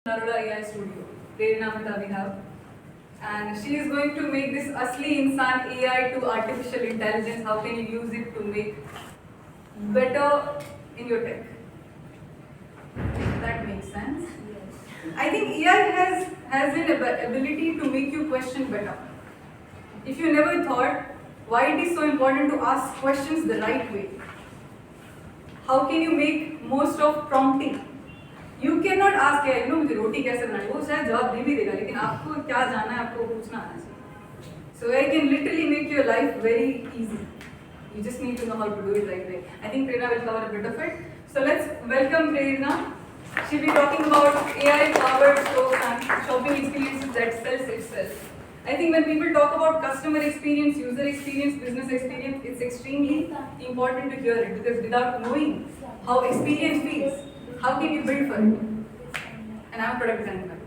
Narula AI Studio, Prerna Mehta we have. And she is going to make this Asli Insan AI to artificial intelligence. How can you use it to make better in your tech? That makes sense. I think AI has an ability to make you question better. If you never thought why it is so important to ask questions the right way, how can you make most of prompting? You cannot ask AI, मुझे रोटी कैसे बनानी, वो शायद जवाब दे भी देगा, लेकिन आपको क्या जानना है, आपको पूछना आना चाहिए. So AI can literally make your life very easy. You just need to know how to do it right way. I think Prerna will cover a bit of it. So let's welcome Prerna. She'll be talking about AI-powered stores and shopping experiences that sells itself. I think when people talk about customer experience, user experience, business experience, it's extremely important to hear it, because without knowing how experience feels, how can you build for it? And I'm a product designer.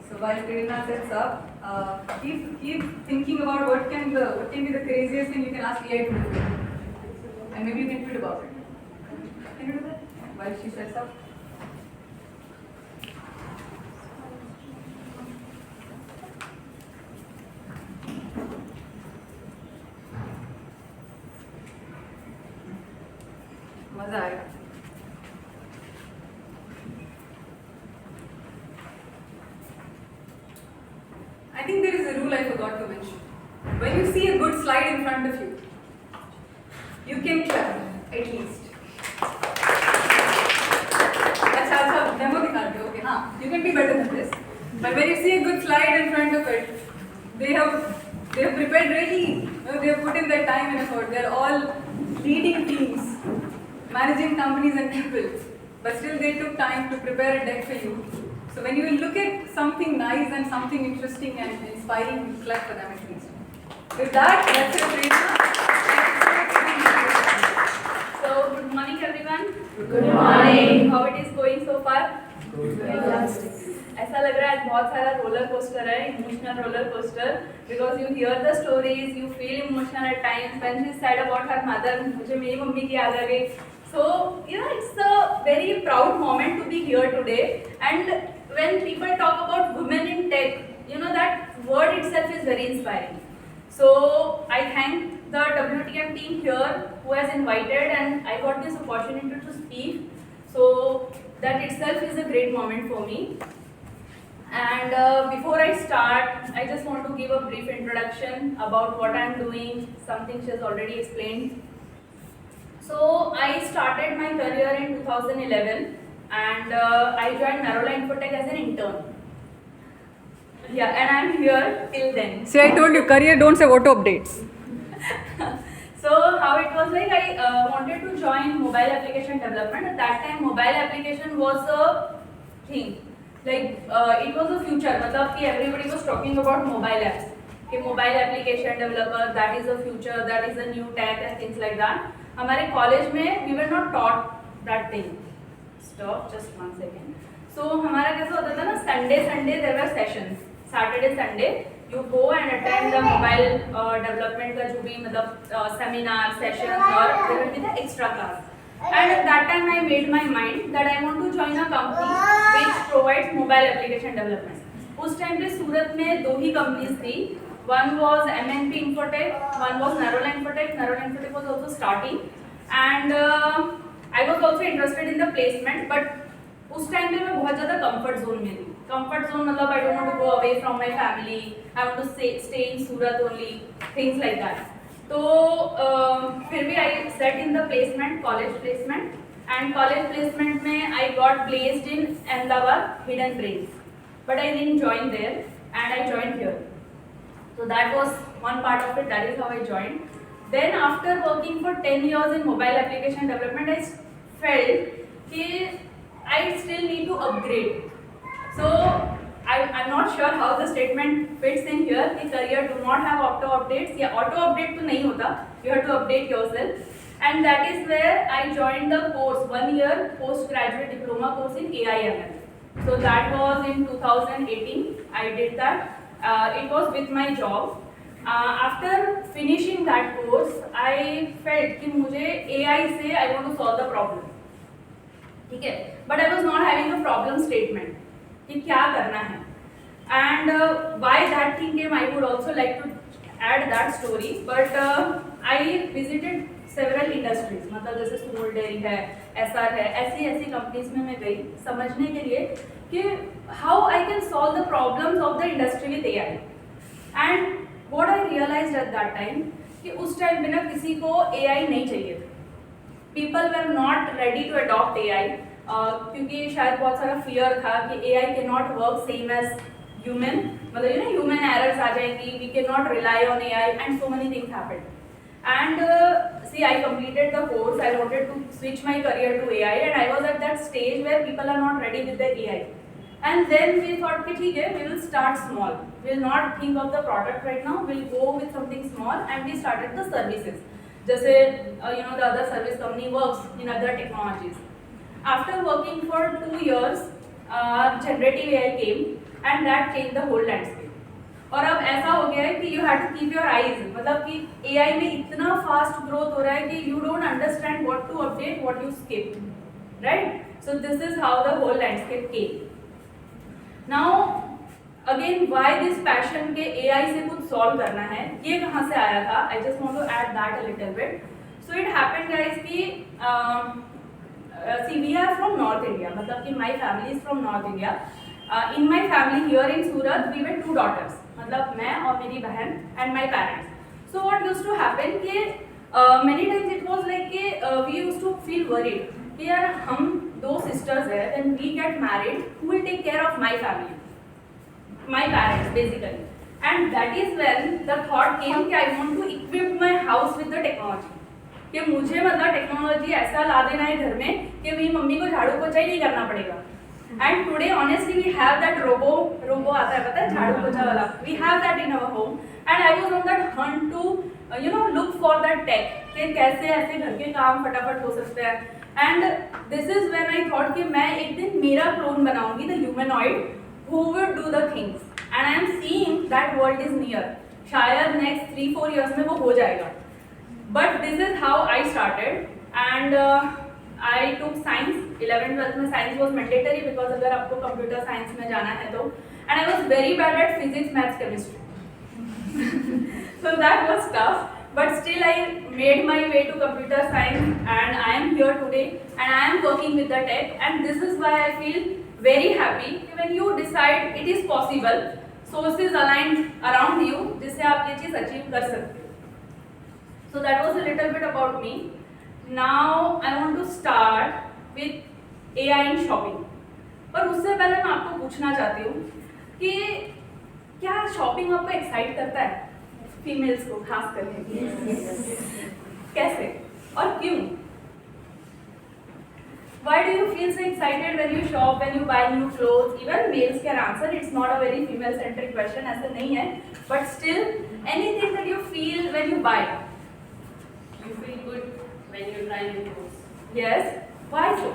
So while Prerna sets up, keep thinking about what can be the craziest thing you can ask AI to do, and maybe you can tweet about it. Can you do that while she sets up? मजा आएगा. I think there is a rule I forgot to mention. When you see a good slide in front of you, you can clap at least. अच्छा demo दिखाते हो, okay, हाँ, you can be better than this. But when you see a good slide in front of it, they have prepared really, they have put in their time and effort. They are all leading teams, managing companies and people, but still they took time to prepare a deck for you. So when you will look at something nice and something interesting and inspiring, you clap for them at least. With that, let's say Prerna. So, good morning everyone. Good morning. How it is going so far? Fantastic. ऐसा लग रहा है बहुत सारा roller coaster है, emotional roller coaster, because you hear the stories, you feel emotional at times. When she said about her mother, मुझे मेरी mummy की याद आ गई. So, it's a very proud moment to be here today. And when people talk about women in tech, that word itself is very inspiring. So, I thank the WTM team here who has invited, and I got this opportunity to speak. So, that itself is a great moment for me. And before I start, I just want to give a brief introduction about what I'm doing, something she has already explained. So I started my career in 2011, and I joined Narula Infotech as an intern. Yeah, and I'm here till then. See, I told you, career don't say auto updates. So how it was like, I wanted to join mobile application development. At that time, mobile application was a thing. Like it was a future. मतलब कि everybody was talking about mobile apps. कि mobile application developer, that is the future, that is the new tech and things like that. हमारे college में we were not taught that thing. Stop, just one second. So हमारा कैसा होता था ना, Sunday there were sessions. Saturday, Sunday you go and attend the mobile development का जो भी मतलब seminar sessions, or there will be the extra class. And at that time I made my mind that I want to join a company which provides mobile application development. उस time पे सूरत में दो ही companies थी. One was MNP Infotech, one was Narula Infotech. Narula Infotech was also starting, and I was also interested in the placement. But उस time पे मैं बहुत ज़्यादा comfort zone में थी. Comfort zone मतलब I don't want to go away from my family. I want to stay in Surat only. Things like that. तो फिर भी I set in the placement, college placement, and college placement में I got placed in Ahmedabad, Hidden Brains. But I didn't join there, and I joined here. So that was one part of it. That is how I joined. Then after working for 10 years in mobile application development, I felt that I still need to upgrade. So I'm not sure how the statement fits in here. The career do not have auto updates. Yeah, auto update तो नहीं होता. You have to update yourself. And that is where I joined the course, 1 year postgraduate diploma course in AIML. So that was in 2018. I did that. It was with my job. After finishing that course, I felt कि मुझे AI से I want to solve the problem. ठीक है, but I was not having a problem statement कि क्या करना है. And why that thing came, I would also like to add that story. But I visited several industries, मतलब जैसे small dairy है, SR है, ऐसी ऐसी कंपनीज में मैं गई समझने के लिए कि how I can solve the problems of the industry with AI. And what I realised at that time कि उस टाइम पे ना किसी को एआई नहीं चाहिए था. People were not ready to adopt AI, क्योंकि शायद बहुत सारा फियर था कि AI can not work same as human, मतलब यू नो ह्यूमन एरर्स आ जाएंगी, we can not rely on AI and so many things happened. And see, I completed the course. I wanted to switch my career to AI, and I was at that stage where people are not ready with the AI. And then we thought, कि ठीक है, we will start small. We will not think of the product right now. We'll go with something small, and we started the services. जैसे you know the other service company works in other technologies. After working for 2 years, generative AI came, and that changed the whole landscape. और अब ऐसा हो गया है कि you have to keep your eyes, मतलब कि एआई में इतना फास्ट ग्रोथ हो रहा है कि you don't understand what to update, what you skip, right? So this is how the whole landscape came. Now again why this passion के AI से कुछ सॉल्व करना है, ये कहाँ से आया था? I just want to add that a little bit. So it happened guys कि see we are from north India, मतलब कि my family is from north India. In my family here in Surat, we were 2 daughters, मतलब मैं और मेरी बहन and my parents. So what used to happen कि many times it was like कि we used to feel worried कि यार हम 2 sisters हैं, when we get married, who will take care of my family? My parents basically. And that is when the thought came कि I want to equip my house with the technology. कि मुझे मतलब technology ऐसा ला देना है घर में कि मेरी मम्मी को झाड़ू पोछा ही नहीं करना पड़ेगा. And today, honestly, we have that robo आता है, पता है, झाड़ू पोछा वाला. We have that in our home, and I was on that hunt to, you know, look for that tech कि कैसे ऐसे घर के काम फटाफट हो सकते हैं. And this is when I thought कि मैं एक दिन मेरा क्लोन बनाऊंगी, the humanoid who will do the things. And I am seeing that world is near. शायद next 3-4 years में वो हो जाएगा. But this is how I started, and I took science. 11th-12th में science was mandatory because अगर आपको computer science में जाना है तो, and I was very bad at physics, maths, chemistry. So that was tough, but still I made my way to computer science, and I am here today, and I am working with the tech, and this is why I feel very happy when you decide it is possible, sources aligned around you जिससे आप ये चीज़ achieve कर सकते हो. So that was a little bit about me. Now I want to start with AI in shopping. पर उससे पहले मैं आपको पूछना चाहती हूँ कि क्या शॉपिंग आपको एक्साइट करता है, फीमेल्स को खास करके? कैसे और क्यों? Why do you feel so excited when you shop, when you buy new clothes? Even males can answer. It's not a very female-centric question, ऐसे नहीं है. But still, anything that you feel when you buy. You feel good when you try new clothes. Yes. Why so?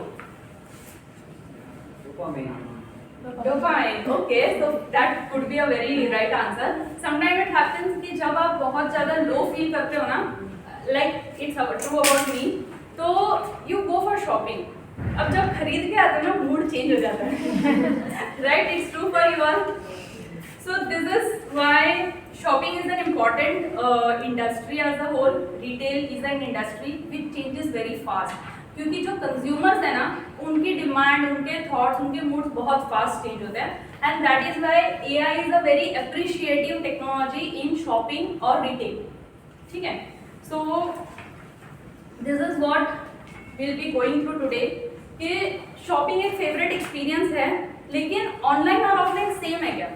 Dopamine. Dopamine. Okay, so that could be a very right answer. Sometimes it happens कि जब आप बहुत ज़्यादा low feel करते हो ना, like it's true about me, तो you go for shopping. अब जब खरीद के आते हो ना, मूड चेंज हो जाता है. Right? It's true for you all. So this is why shopping is an important industry as a whole. Retail is an industry which changes very fast. क्योंकि जो कंज्यूमर्स है ना, उनकी डिमांड, उनके थॉट्स, उनके मूड्स बहुत फास्ट चेंज होते हैं. And that is why AI is a very appreciative technology in shopping और रिटेल. ठीक है, so this is what will be going through today. कि शॉपिंग एक फेवरेट एक्सपीरियंस है, लेकिन ऑनलाइन और ऑफलाइन सेम है क्या?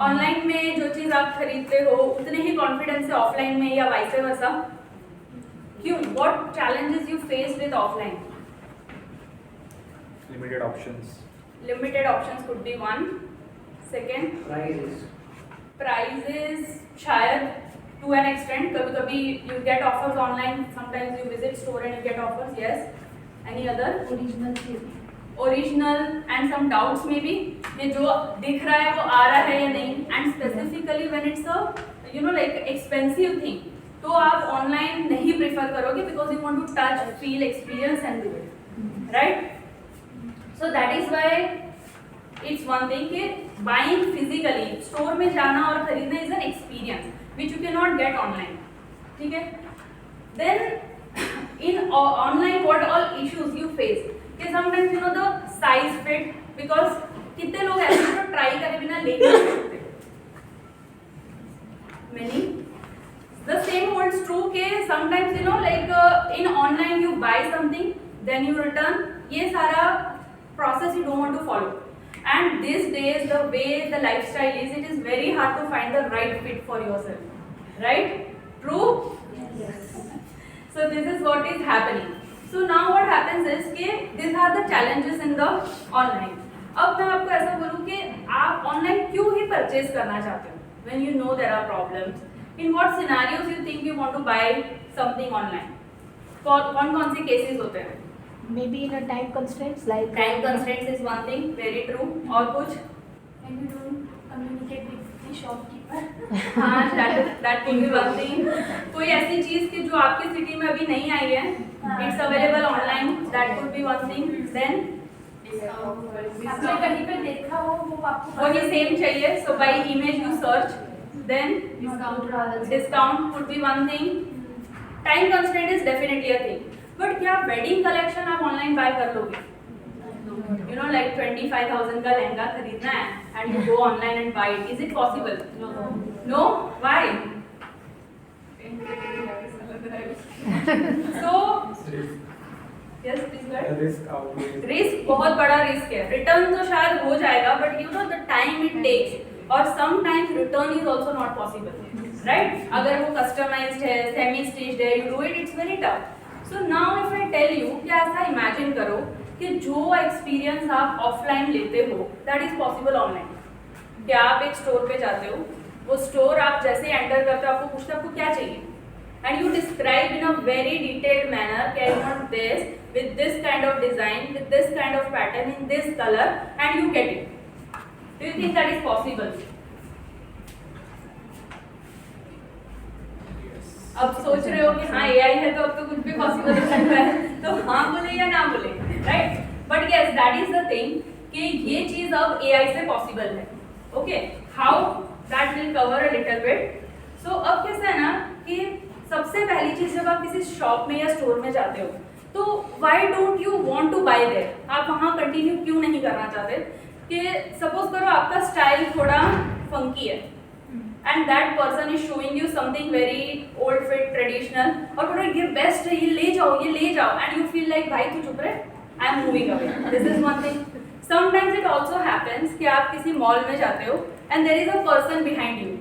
ऑनलाइन में जो चीज़ आप खरीदते हो उतने ही कॉन्फिडेंस से ऑफलाइन में, या वाइस वर्सा? क्यों? What challenges you face with offline? Limited options. Limited options could be one. Second, prices शायद to an extent. कभी कभी you get offers online. Sometimes you visit store and you get offers. Yes. Any other? Original and some doubts maybe. ये जो दिख रहा है वो आ रहा है या नहीं. And specifically when it's a like expensive thing, तो आप ऑनलाइन नहीं प्रेफर करोगे because you want to touch, feel, experience and do it. right? So that is why it's one thing कि buying physically store में जाना और खरीदना is an experience which you cannot get online, ठीक है? Then in online what all issues you face कि sometimes you know the size fit because कितने लोग ऐसे तो try करे बिना ले नहीं सकते many. The same holds true के sometimes you know like in online you buy something then you return, ये सारा process you don't want to follow. And these days the way the lifestyle is, it is very hard to find the right fit for yourself, right? True? Yes. So this is what is happening. So now what happens is कि these are the challenges in the online. अब मैं आपको ऐसा बोलूँ कि आप online क्यों ही purchase करना चाहते हो? When you know there are problems, in what scenarios you think you want to buy something online? कौन से cases होते हैं? Maybe in a time constraints like Time constraints is one thing, very true. और कुछ? When you don't communicate with the shopkeeper. हाँ, that could be one thing. कोई ऐसी चीज़ कि जो आपकी सिटी में अभी नहीं आई है, it's available online. That could be one thing. Then आपने कहीं पे देखा हो वो आपको वही same चाहिए. So by image you search. Then discount could be one thing. Time constraint is definitely a thing. But क्या wedding collection आप online buy कर लोगे? You know like 25,000 का लहंगा खरीदना है and you go online and buy it. Is it possible? No. No? Why? So yes, please go ahead. Risk बहुत बड़ा risk है. रिटर्न तो शायद हो जाएगा but you know the time it takes और sometimes return is also not possible, right? अगर वो कस्टमाइज्ड है, सेमी स्टिच्ड है, you do it, it's very tough. So now if I tell you कि ऐसा इमेजिन करो कि जो एक्सपीरियंस आप ऑफलाइन लेते हो दैट इज पॉसिबल ऑनलाइन. क्या आप एक स्टोर पे जाते हो, वो स्टोर आप जैसे एंटर करते हो आपको पूछते हैं आपको क्या चाहिए and you describe in a very detailed manner कि I want this with this kind of design with this kind of pattern in this color and you get it. Do you think that is possible? अब सोच रहे हो कि हाँ AI है तो अब तो कुछ भी पॉसिबल हो सकता है, तो हाँ बोले या ना बोले, right? But yes that is the thing कि ये चीज अब AI से पॉसिबल है. Okay, how that will cover a little bit. So अब कैसा है ना कि सबसे पहली चीज जब आप किसी शॉप में या स्टोर में जाते हो तो why don't you want to buy there? आप वहाँ कंटिन्यू क्यों नहीं करना चाहते? कि सपोज करो आपका स्टाइल थोड़ा फंकी है and that person is showing you something very old fit traditional और बोल रहे ये बेस्ट है, ये ले जाओ एंड यू फील लाइक भाई तू चुप रहे, I am moving away. This is one thing. Sometimes it also happens कि आप किसी मॉल में जाते हो and there is a person behind you.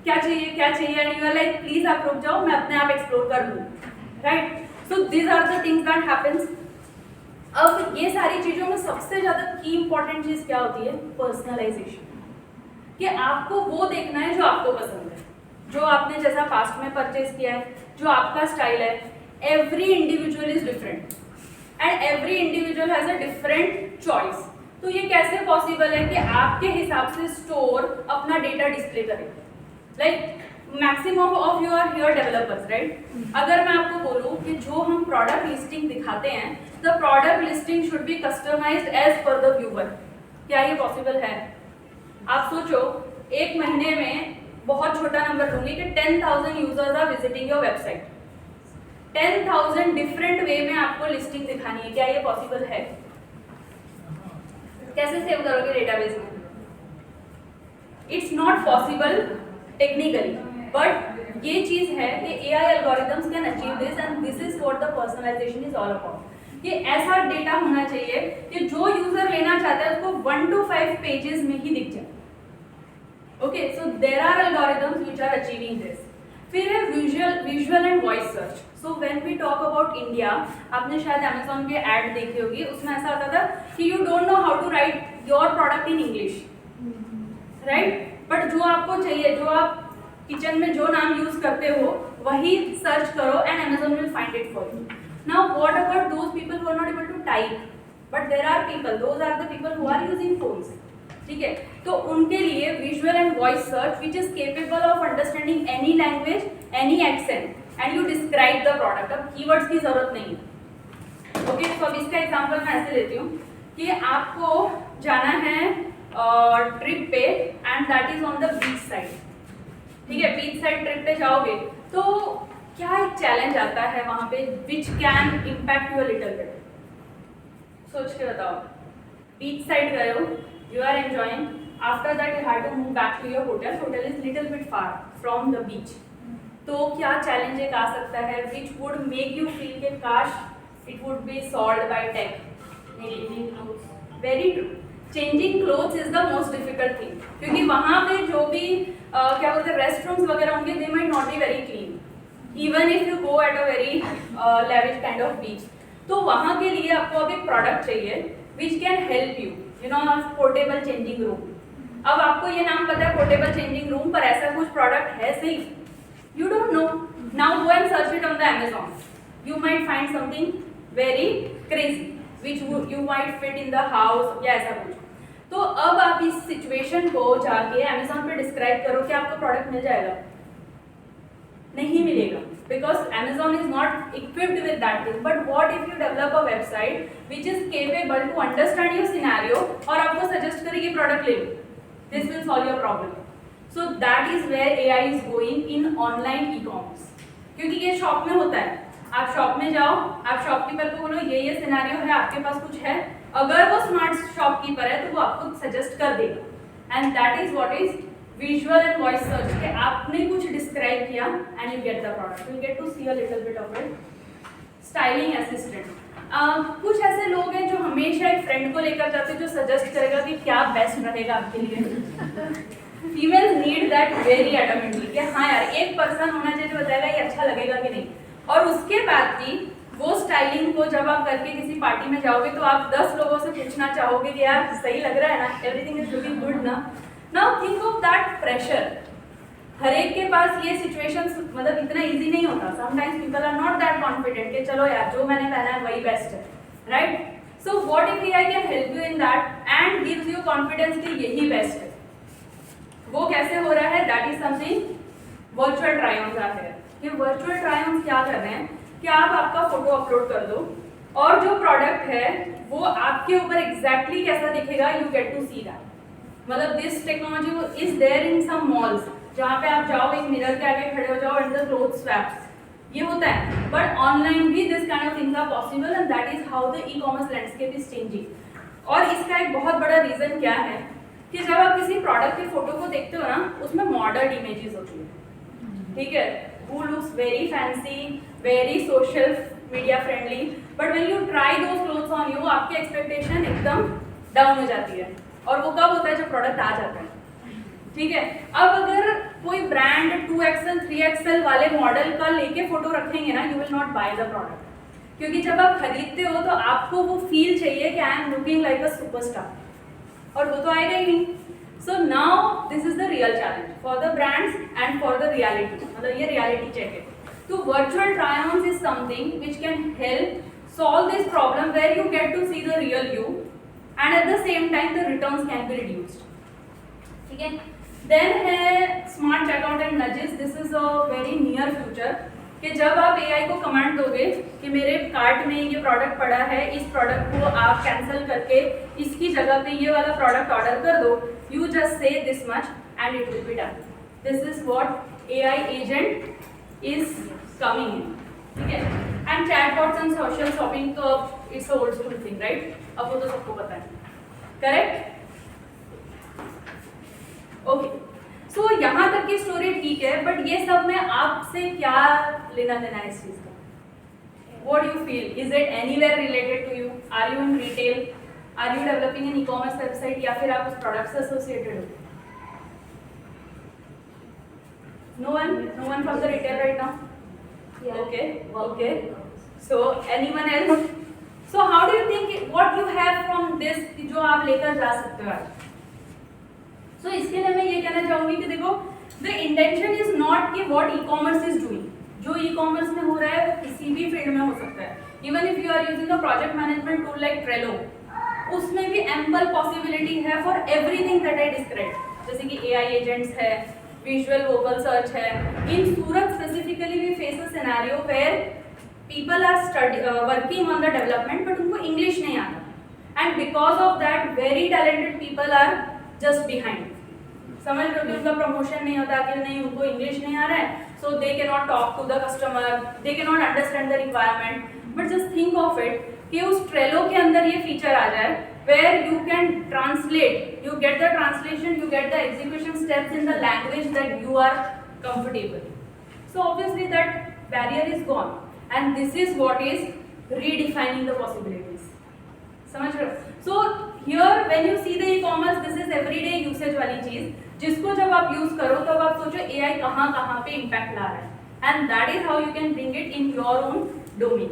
क्या चाहिए and you are like please आप रुक जाओ, मैं अपने आप एक्सप्लोर कर लूँ, right? So these are the things that happens. अब ये सारी चीज़ों में सबसे ज़्यादा की इंपॉर्टेंट चीज़ क्या होती है? पर्सनलाइजेशन. कि आपको वो देखना है जो आपको पसंद है, जो आपने जैसा पास्ट में परचेज किया है, जो आपका स्टाइल है. Every individual is different and every individual has a different choice. तो ये कैसे पॉसिबल है कि आपके हिसाब से स्टोर अपना डेटा डिस्प्ले करे? Like maximum of you are here developers, right? अगर मैं आपको बोलूँ कि जो हम प्रोडक्ट लिस्टिंग दिखाते हैं the product listing should be customised as per the viewer, क्या ये पॉसिबल है? आप सोचो एक महीने में बहुत छोटा नंबर लूंगी कि 10,000 users are visiting your website. 10,000 different way में आपको लिस्टिंग दिखानी है, क्या ये पॉसिबल है? कैसे सेव करोगे डेटाबेस में? It's not possible technically, but ये चीज है कि AI algorithms can achieve this and this is what the personalisation is all about. कि ऐसा डेटा होना चाहिए कि जो यूजर लेना चाहता है उसको 1 to 5 पेजेस में ही दिख जाए. Okay, so there are algorithms which are achieving this. फिर है visual and voice search. So when we talk about India, आपने शायद अमेजोन के ऐड देखी होगी, उसमें ऐसा होता था कि you don't know how to write your product in English, right? But जो आपको चाहिए, जो आप किचन में जो नाम यूज करते हो वही सर्च करो and Amazon will find it for you. Now what about those people who are not able to type? But there are people, those are the people who are using phones. ठीक है, तो उनके लिए visual and voice search which is capable of understanding any language, any accent and you describe the product. अब keywords की जरूरत नहीं है, ओके, तो अब इसका एग्जांपल मैं ऐसे लेती हूँ कि आपको जाना है ट्रिप पे and that is on the beach side. ठीक है, बीच साइड ट्रिप पे जाओगे तो क्या एक चैलेंज आता है वहां पे which can impact you a little bit. सोच के बताओ, बीच साइड गए हो, you are enjoying, after that you have to move back to your hotel, hotel is little bit far from the beach. तो क्या चैलेंज एक आ सकता है which would make you feel के काश it would be solved by tech. Very true, changing clothes is the most difficult thing, क्योंकि वहां पे जो भी क्या बोलते हैं रेस्ट रूम्स वगैरह होंगे, they might not be very clean even if you go at a very lavish kind of beach. तो वहां के लिए आपको अब एक प्रोडक्ट चाहिए which can help you, you know, portable changing room. अब आपको ये नाम पता है पोर्टेबल चेंजिंग रूम, पर ऐसा कुछ प्रोडक्ट है सही? You don't know. Now go and search it on the Amazon. You might find something very crazy, which you might fit in the house या ऐसा कुछ। तो अब आप इस सिचुएशन को जाके Amazon पे डिस्क्राइब करो कि आपको प्रोडक्ट मिल जाएगा? नहीं मिलेगा, because Amazon is not equipped with that thing. But what if you develop a website which is capable to understand your scenario और आपको सजेस्ट करेगी प्रोडक्ट ले लो, this will solve your problem. So that is where AI is going in online e-commerce. क्योंकि ये shop में होता है, आप शॉप में जाओ, आप शॉपकीपर को बोलो ये सिनेरियो है, आपके पास कुछ है, अगर वो स्मार्ट शॉपकीपर है तो वो आपको सजेस्ट कर देगा। And that is what is visual and voice search, कि आपने कुछ डिस्क्राइब किया and you get the product, you get to see a little bit of it. Styling assistant, कुछ ऐसे लोग हैं जो हमेशा एक फ्रेंड को लेकर जाते हैं जो सजेस्ट करेगा कि क्या बेस्ट रहेगा आपके लिए। फीमेल्स नीड दैट वेरी एडमेंटली कि हाँ यार एक पर्सन होना चाहिए जो बताएगा ये अच्छा लगेगा कि नहीं। और उसके बाद भी वो स्टाइलिंग को जब आप करके किसी पार्टी में जाओगे तो आप 10 लोगों से पूछना चाहोगे कि यार सही लग रहा है ना, एवरीथिंग इज लुकिंग गुड ना। Now think of that pressure, हर एक के पास ये सिचुएशंस मतलब इतना इजी नहीं होता। Sometimes people are not that confident कि चलो यार जो मैंने पहना है वही बेस्ट है, right? So what if AI can help you in that and gives you confidence कि यही बेस्ट है। वो कैसे हो रहा है? That is something virtual try on है। ये वर्चुअल ट्राई ऑन क्या कर रहे हैं कि आप आपका फोटो अपलोड कर दो और जो प्रोडक्ट है वो आपके ऊपर एग्जैक्टली कैसा दिखेगा, you get to see that. मतलब this technology is there in some malls, जहाँ पे आप जाओ एक मिरर के आगे खड़े हो जाओ एंड द क्लोथ स्वैप्स, ये होता है। बट ऑनलाइन भी this kind of things are possible and that is how the e commerce landscape is changing. और इसका एक बहुत बड़ा रीजन क्या है कि जब आप किसी प्रोडक्ट की फोटो को देखते हो ना, उसमें मॉडर्न इमेजेस होती है, ठीक है, who looks very fancy, very social media friendly, but when you try those clothes on you, आपकी एक्सपेक्टेशन एकदम डाउन हो जाती है। और वो कब होता है? जब प्रोडक्ट आ जाता है, ठीक है। अब अगर कोई ब्रांड 2XL 3XL वाले मॉडल का लेके फोटो रखेंगे ना, you will not by the product, क्योंकि जब आप खरीदते हो तो आपको वो फील चाहिए कि I am looking like a superstar, और वो तो आएगा ही नहीं। So now this is the real challenge for the brands and for the reality, मतलब ये रियलिटी चेक है। तो virtual try ons is something which can help solve this problem where you get to see the real you and at the same time the returns can be reduced, ठीक है। Then है smart checkout and nudges. This is a very near future कि जब आप AI को command दोगे कि मेरे कार्ट में ये प्रोडक्ट पड़ा है, इस प्रोडक्ट को आप कैंसिल करके इसकी जगह पे ये वाला प्रोडक्ट ऑर्डर कर दो, you just say this much and it will be done. This is what AI agent is coming in, ठीक है। And chatbots and social shopping तो अब it's old school thing, right? अब वो तो सबको पता है, करेक्ट? ओके, सो यहाँ तक की स्टोरी ठीक है, बट ये सब में आपसे क्या लेना देना है इस चीज का? What do you feel? Is it anywhere related to you? Are you in retail? Are you developing an e-commerce website? या फिर आप उस प्रोडक्ट से एसोसिएटेड हो? No one from the retail right now? Yeah. Okay. So anyone else? So how do you think what you have from this जो आप लेकर जा सकते हो आज? So इसके लिए मैं ये कहना चाहूंगी कि देखो, the intention is not कि what e-commerce is doing. जो e-commerce में हो रहा है वो किसी भी फील्ड में हो सकता है। Even if you are using a project management tool like Trello, उसमें भी ample possibility है for everything that I described. जैसे कि AI agents है, visual vocal search है। In Surat specifically we face a scenario where people are working on the development but उनको English नहीं आता and because of that very talented people are just behind. समझ रहे हो कि उनका प्रमोशन नहीं होता कि नहीं उनको इंग्लिश नहीं आ रहा है so they cannot talk to the customer, they cannot understand the requirement. But just think of it कि उस Trello के अंदर ये फीचर आ जाए where you can translate, you get the translation, you get the execution steps in the language that you are comfortable. So obviously that barrier is gone and this is what is redefining the possibilities. समझ रहे हो? So here when you see the e-commerce, this is everyday usage वाली चीज जिसको जब आप use करो तब आप सोचो AI कहाँ कहाँ पे इम्पैक्ट ला रहा है and that is how you can bring it in your own domain.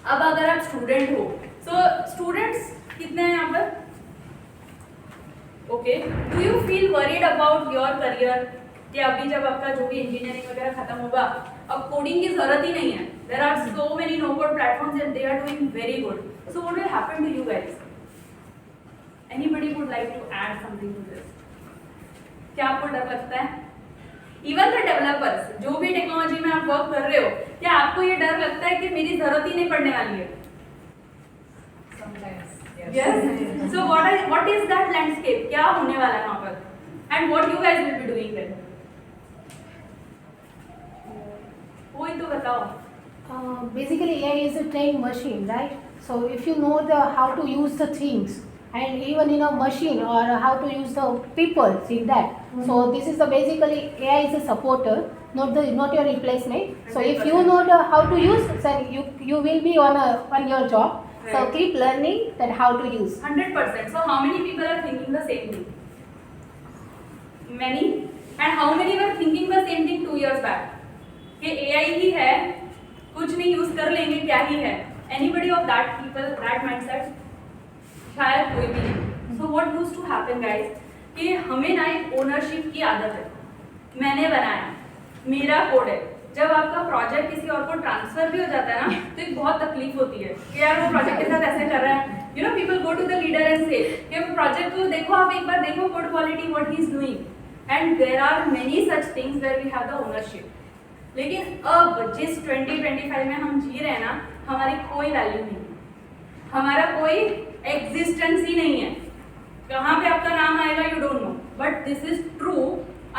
अब अगर आप स्टूडेंट हो, so students कितने हैं यहाँ पर? Okay, do you feel worried about your career? कि अभी जब आपका जो भी इंजीनियरिंग वगैरह खत्म होगा अब कोडिंग की जरूरत ही नहीं है. There are so many no code platforms and they are doing very good. So what will happen to you guys? Anybody would like to add something to this? क्या आपको डर लगता है? Even the developers, जो भी technology में आप work कर रहे हो, क्या आपको ये डर लगता है कि मेरी जरूरत ही नहीं पड़ने वाली है? Sometimes, Yes. So what is that landscape? क्या होने वाला है वहाँ पर? And what you guys will be doing then? कोई तो बताओ. Basically, AI is a trained machine, right? So if you know the how to use the things, and even in a machine or how to use the people in that. So this is the basically AI is a supporter, not your replacement. So if you know the how to use, then you will be on your job. So Right. keep learning that how to use. 100%. So how many people are thinking the same thing? Many. And how many were thinking the same thing 2 years back? कि AI ही है, कुछ नहीं use कर लेंगे, क्या ही है? Anybody of that people, that mindset? शायद कोई भी नहीं. So what used to happen guys? कि हमें ना एक ओनरशिप की आदत है. मैंने बनाया, मेरा कोड है. जब आपका प्रोजेक्ट किसी और को ट्रांसफर भी हो जाता है ना तो एक बहुत तकलीफ होती है कि यार वो प्रोजेक्ट के साथ ऐसे कर रहा है. You know people go to the leader and say कि प्रोजेक्ट को देखो, आप एक बार देखो code quality what he is doing. And there are many such things where we have the ownership. लेकिन अब जिस 2025 में हम जी रहे हैं ना, हमारी कोई वैल्यू नहीं है, हमारा कोई एग्जिस्टेंस ही नहीं है. कहाँ पे आपका नाम आएगा you don't know, but this is true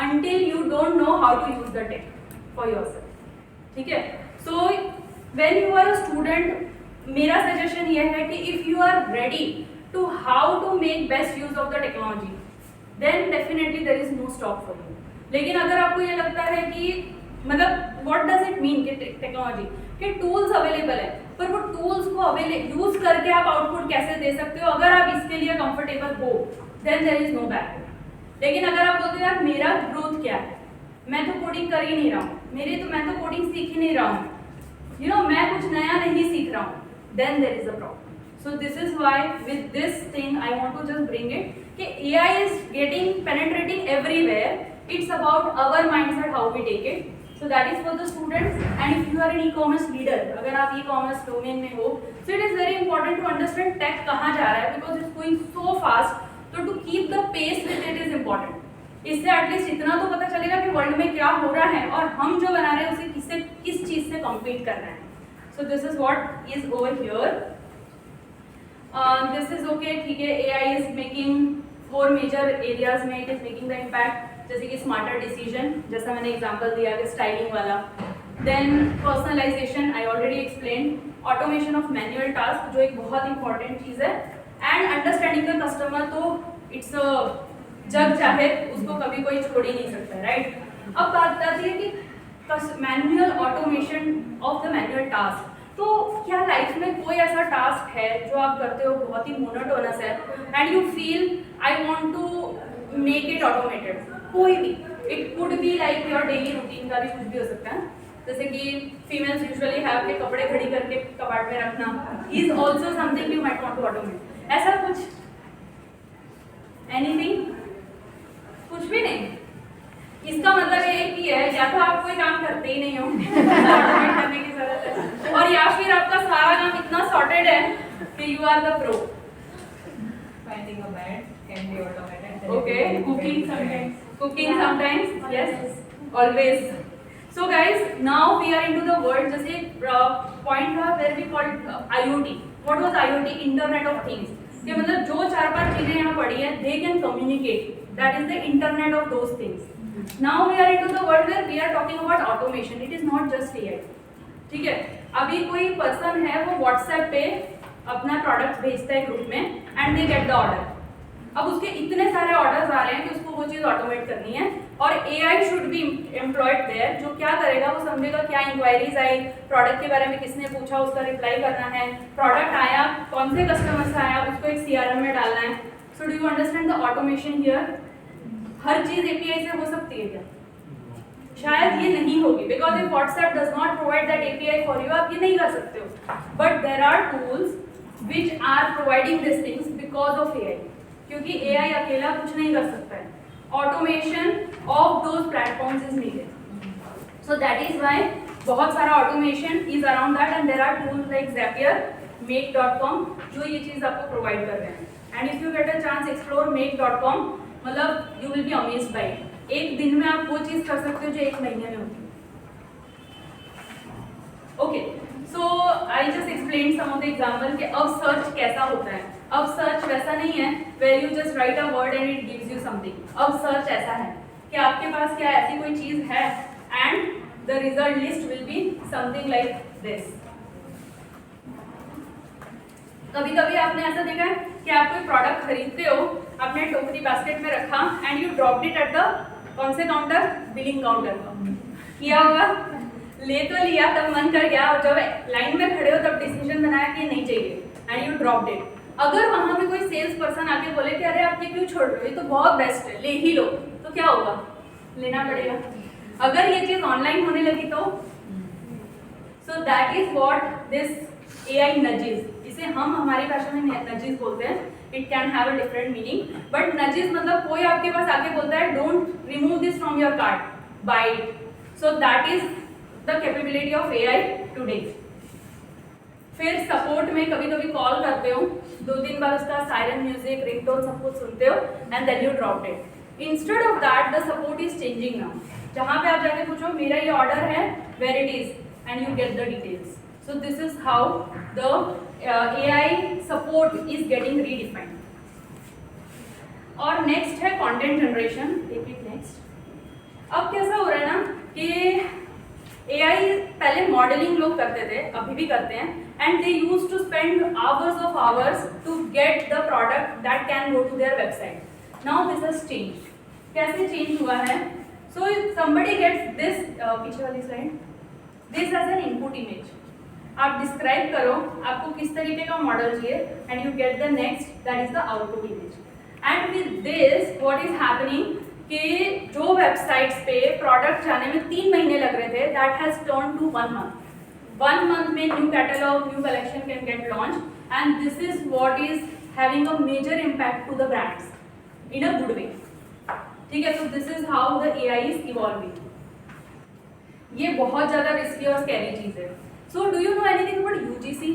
until you don't know how to use the tech for yourself. ठीक है? So when you are a student, मेरा सजेशन ये है कि if you are ready to how to make best use of the technology then definitely there is no stop for you. लेकिन अगर आपको ये लगता है कि मतलब व्हाट डज इट मीन कि टेक्नोलॉजी के टूल्स अवेलेबल है पर वो टूल्स को यूज करके आप आउटपुट कैसे दे सकते हो, अगर आप इसके लिए कंफर्टेबल हो then there is no back. लेकिन अगर आप बोलते हो यार मेरा ग्रोथ क्या है, मैं तो कोडिंग कर ही नहीं रहा हूँ, मैं तो कोडिंग सीख ही नहीं रहा हूँ, यू नो मैं कुछ नया नहीं सीख रहा हूँ, then there is a problem. So this is why with this thing I want to just bring it कि AI is penetrating everywhere. It's about our mindset, how we take it. So that is for the students. And if you are an e-commerce leader, अगर आप e-commerce domain में हो, so it is very important to understand tech कहाँ जा रहा है because it's going so fast. So to keep the pace with it is important. इससे at least इतना तो पता चलेगा कि वर्ल्ड में क्या हो रहा है और हम जो बना रहे हैं उसे किस चीज से कम्पीट कर रहे हैं. So this is what is over here. This is okay. ठीक है, AI is making 4 major areas में it is making the impact. जैसे कि स्मार्टर डिसीजन, जैसा मैंने एग्जांपल दिया कि स्टाइलिंग वाला. देन personalisation, I already explain. Automation of manual task जो एक बहुत इंपॉर्टेंट चीज़ है. एंड अंडरस्टैंडिंग द कस्टमर, तो इट्स जग चाहे उसको कभी कोई छोड़ ही नहीं सकता, राइट? अब बात आती है कि manual automation of the manual task. तो क्या लाइफ में कोई ऐसा टास्क है जो आप करते हो बहुत ही मोनोटोनस है and you feel I want to make it automated? कोई भी, it could be like your daily routine का भी कुछ भी हो सकता है. जैसे कि फीमेल्स यूजुअली हैव के कपड़े खड़ी करके कबाड़ में रखना is also something you might want to automate. ऐसा कुछ, एनीथिंग? कुछ भी नहीं. इसका मतलब एक ही है, या तो आप कोई काम करते ही नहीं हो ऑटोमेट करने की जरूरत है, और या फिर आपका सारा काम इतना सॉर्टेड है कि you are the pro. Finding a bed can be automated. Okay, cooking sometimes, yes, always. So guys, now we are into the world. जैसे point था where we called IoT. What was IoT? Internet of Things. कि मतलब जो 4-5 चीजें यहाँ पड़ी हैं, they can communicate. That is the internet of those things. Now we are into the world where we are talking about automation. It is not just AI. ठीक है? अभी कोई पर्सन है वो WhatsApp पे अपना प्रोडक्ट भेजता है ग्रुप में and they get the order. अब उसके इतने सारे ऑर्डर्स आ रहे हैं कि उसको वो चीज़ ऑटोमेट करनी है और AI should be employed there. जो क्या करेगा, वो समझेगा क्या इंक्वायरीज आई, प्रोडक्ट के बारे में किसने पूछा, उसका रिप्लाई करना है, प्रोडक्ट आया, कौन से कस्टमर से आया, उसको एक CRM में डालना है. So do you understand the automation here? Her cheese API से हो सकती है क्या? शायद ये नहीं होगी, because if WhatsApp does not provide that API for you, आप ये नहीं कर सकते हो. But there are tools which are providing this things because of AI. क्योंकि AI अकेला कुछ नहीं कर सकता है. Automation of those platforms is needed. So that is why बहुत सारा automation is around that and there are tools like Zapier, Make.com जो ये चीज़ आपको प्रोवाइड कर रहे हैं. And if you get a chance explore Make.com, मतलब you will be amazed bye it. एक दिन में आप वो चीज़ कर सकते हो जो एक महीने में होती है. Okay, so I just explain some of the example कि अब सर्च कैसा होता है. अब सर्च वैसा नहीं है where you just write a word and it gives you something. अब सर्च ऐसा है कि आपके पास क्या ऐसी कोई चीज़ है and the result list will be something like this. कभी कभी आपने ऐसा देखा है कि आप कोई प्रोडक्ट खरीदते हो, आपने टोकरी बास्केट में रखा and you dropped it at the कौन से काउंटर? Billing counter. किया होगा, ले तो लिया, तब मन कर गया और जब लाइन में खड़े हो तब डिसीजन बनाया कि नहीं चाहिए एंड यू ड्रॉप्ड इट. अगर वहां पे कोई सेल्स पर्सन आके बोले कि अरे आप ये क्यों छोड़ रहे हो, ये तो बहुत बेस्ट है, ले ही लो, तो क्या होगा? लेना पड़ेगा. अगर ये चीज ऑनलाइन होने लगी तो so that is what this AI nudges. इसे हम हमारी भाषा में नजेस बोलते हैं. It can have a different meaning, but nudges मतलब कोई आपके पास आके बोलता है don't remove this from your cart, buy it. So that is the capability of AI today. फिर सपोर्ट में कभी कभी कॉल करते हो, 2-3 बार उसका सायरन म्यूजिक, रिंगटोन सब कुछ सुनते हो and then you dropped it. Instead of that the support is changing now. जहाँ पे आप जाके पूछो मेरा ये ऑर्डर है, where it is, and you get the details. So this is how the AI support is getting redefined. और next है content generation. Take it next. अब कैसा हो रहा है ना कि AI पहले मॉडलिंग लोग करते थे, अभी भी करते हैं, and they used to spend hours of hours to get the product that can go to their website. Now this has changed. कैसे change हुआ है? So if somebody gets this पीछे वाली slide, this as an input image. आप describe करो आपको किस तरीके का मॉडल चाहिए and you get the next, that is the output image. And with this what is happening कि जो वेबसाइट्स पे प्रोडक्ट जाने में 3 महीने लग रहे थे, that has turn to 1 month. 1 month में new catalogue, new collection can get launch and this is what is having a major impact to the brands in a good way. ठीक है, तो this is how the AI is evolving. ये बहुत ज़्यादा risky और scary चीज़ है. So do you know anything about UGC?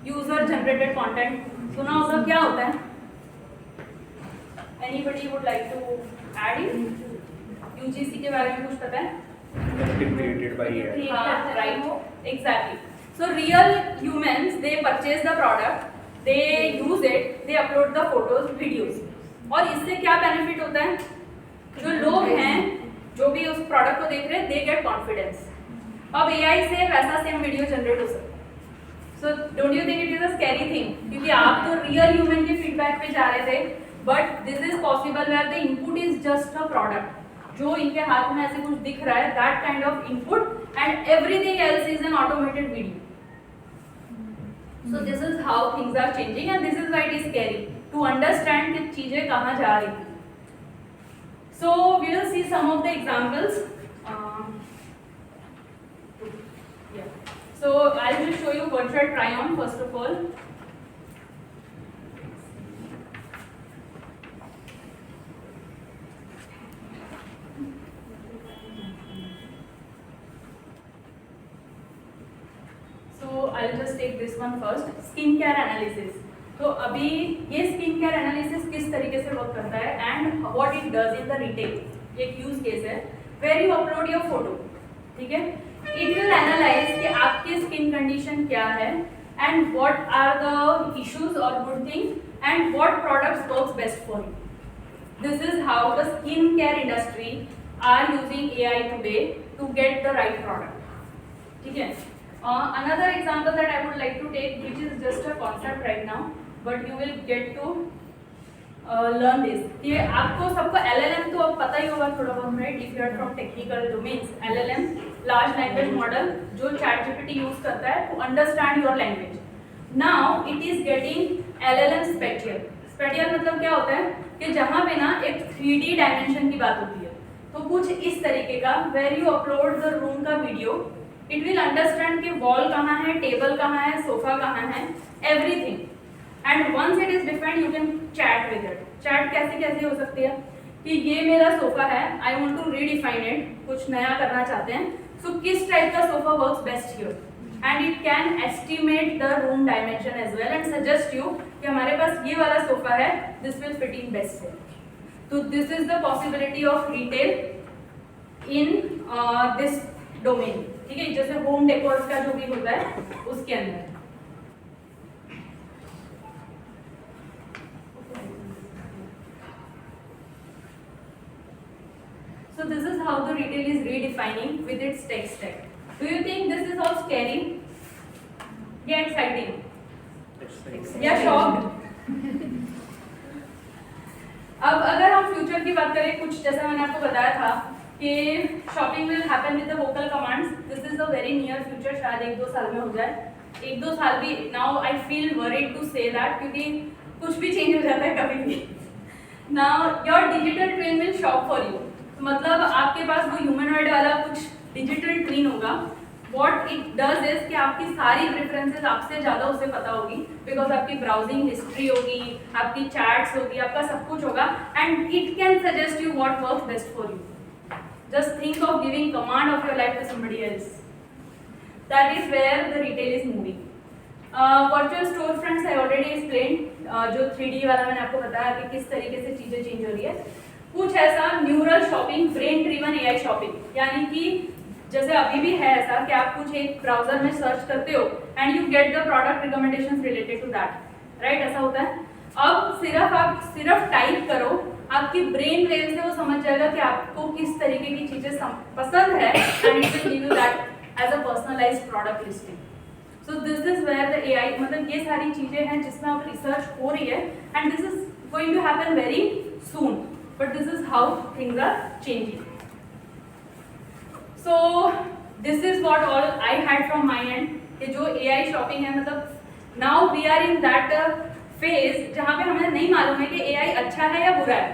User generated content. सुना होगा क्या होता है? Anybody would like to add in? UGC के बारे में कुछ पता है? Content created by AI. हाँ, right. Exactly. So real humans they purchase the product, they use it, they upload the photos, videos. और इससे क्या benefit होता है? जो लोग हैं, जो भी उस product को देख रहे हैं, they get confidence. अब AI से वैसा सेम वीडियो जनरेट हो सकता है. So don't you think it is a scary thing? क्योंकि आप तो रियल ह्यूमन के फीडबैक पे जा रहे थे, but this is possible where the input is just a product. जो इनके हाथ में ऐसे कुछ दिख रहा है, that kind of input and everything else is an automated video. So this is how things are changing and this is why it is scary to understand कि चीजें कहाँ जा रही हैं. So we will see some of the examples. So I'll just show you virtual try-on first of all. So I'll just take this one first. Skin care analysis. तो अभी ये skin care analysis किस तरीके से work करता है and what it does in the retail. एक use case है where you upload your photo. ठीक है. It will analyze कि आपकी स्किन कंडीशन क्या है and what are the issues or good things and what products works best for you. This is how the skincare industry are using AI today to get the right product. ठीक है. Another example that I would like to take, which is just a concept right now, but you will get to learn this. ये आपको सबको LLM तो अब पता ही होगा थोड़ा बहुत, right? If you are from technical domains, LLM large language model जो ChatGPT use करता है to understand your language. Now it is getting LLM spatial. Spatial मतलब क्या होता है कि जहाँ पे ना एक 3D डायमेंशन की बात होती है, तो कुछ इस तरीके का where you upload the room का वीडियो, it will understand कि वॉल कहाँ है, टेबल कहाँ है, सोफा कहाँ है, everything. And once it is defined, you can chat with it. Chat कैसे हो सकती है कि ये मेरा सोफा है, I want to redefine it, कुछ नया करना चाहते हैं, so किस टाइप का sofa works best here, and it can estimate the room dimension as well and suggest you कि हमारे पास ये वाला सोफा है, this will fit in best here. So this is the possibility of retail in this domain. ठीक है, जैसे home decors का जो भी होता है उसके अंदर. So this is how the retail is redefining with its tech stack. Do you think this is all scary? Yeah, exciting. Yeah, shocked. अब अगर हम फ्यूचर की बात करें, कुछ जैसा मैंने आपको बताया था कि shopping will happen with the vocal commands. This is a very near future, शायद 1-2 साल में हो जाए. 1-2 साल भी, now I feel worried to say that, क्योंकि कुछ भी चेंज हो जाता है कभी भी. Now your digital twin will shop for you. मतलब आपके पास वो ह्यूमनॉइड वाला कुछ डिजिटल ट्विन होगा. व्हाट इट डज इज कि आपकी सारी प्रेफरेंसेस आपसे ज़्यादा उसे पता होगी, बिकॉज आपकी ब्राउजिंग हिस्ट्री होगी, आपकी चैट्स होगी, आपका सब कुछ होगा, and it can suggest you what works best for you. Just think of giving command of your life to somebody else. That is where the retail is moving. Virtual store fronts I already explain. जो 3D वाला मैंने आपको बताया कि किस तरीके से चीज़ें चेंज हो रही है. कुछ ऐसा neural shopping, brain driven AI shopping, यानी कि जैसे अभी भी है ऐसा कि आप कुछ एक ब्राउजर में सर्च करते हो and you get the product recommendations related to that, right? ऐसा होता है. अब आप सिर्फ टाइप करो, आपकी ब्रेन वेव से वो समझ जाएगा कि आपको किस तरीके की चीजें पसंद है and it will give you that as a personalised product listing. So this is where the AI, मतलब ये सारी चीजें हैं जिसमें अब रिसर्च हो रही है and this is going to happen very soon. But this is how things are changing. So this is what all I had from my end. कि जो AI shopping है, मतलब now we are in that phase जहाँ पे हमें नहीं मालूम है कि AI अच्छा है या बुरा है,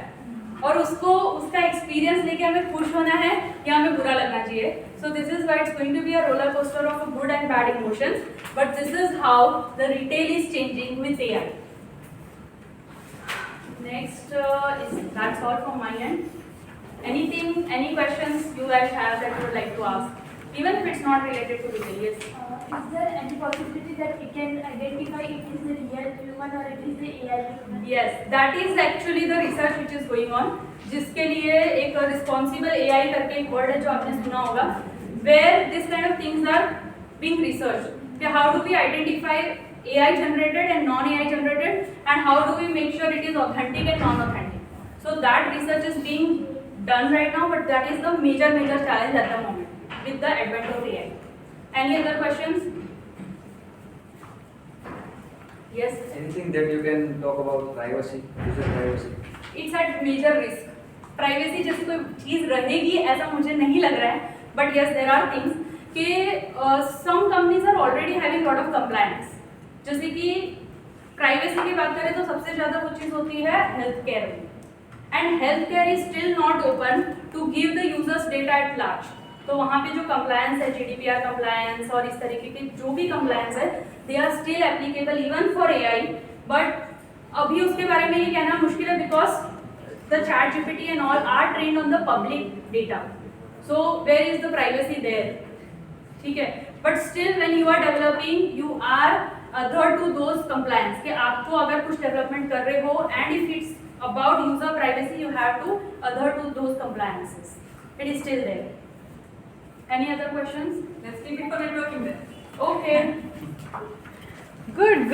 और उसका एक्सपीरियंस लेके हमें खुश होना है या हमें बुरा लगना चाहिए. So this is why it's going to be a roller coaster of a good and bad emotions. But this is how the retail is changing with AI. Next that's all from my end. Any questions you guys have that you would like to ask, even if it's not related to retail? Yes. Is there any possibility that we can identify it is a real human or it is a AI human? Yes, that is actually the research which is going on, जिसके लिए एक responsible AI करके एक word है जो आपने सुना होगा, where this kind of things are being researched. कि how do we identify AI generated and non-AI generated, and how do we make sure it is authentic and non-authentic. So that research is being done right now, but that is the major challenge at the moment with the advent of AI. Any other questions? Yes. Anything that you can talk about privacy, user privacy? It's at major risk. Privacy जैसी कोई चीज़ रहेगी ऐसा मुझे नहीं लग रहा है, but yes there are things कि some companies are already having lot of compliance. जैसे कि प्राइवेसी की बात करें तो सबसे ज़्यादा वो चीज़ होती है हेल्थ केयर में, and health care is still not open to give the users data at large. तो वहाँ पे जो कंप्लायंस है, GDPR कंप्लायंस और इस तरीके के जो भी कंप्लायंस है, they are still applicable even for AI. But अभी उसके बारे में ये कहना मुश्किल है because the ChatGPT and all are trained on the public data. So where is the privacy there? ठीक है, but still when you are developing you are adhere to those compliance कि आपको अगर कुछ डेवलपमेंट कर रहे हो and if it's about user privacy you have to adhere to those compliances. It is still there. Any other questions? Let's keep it for networking then. Okay. Good.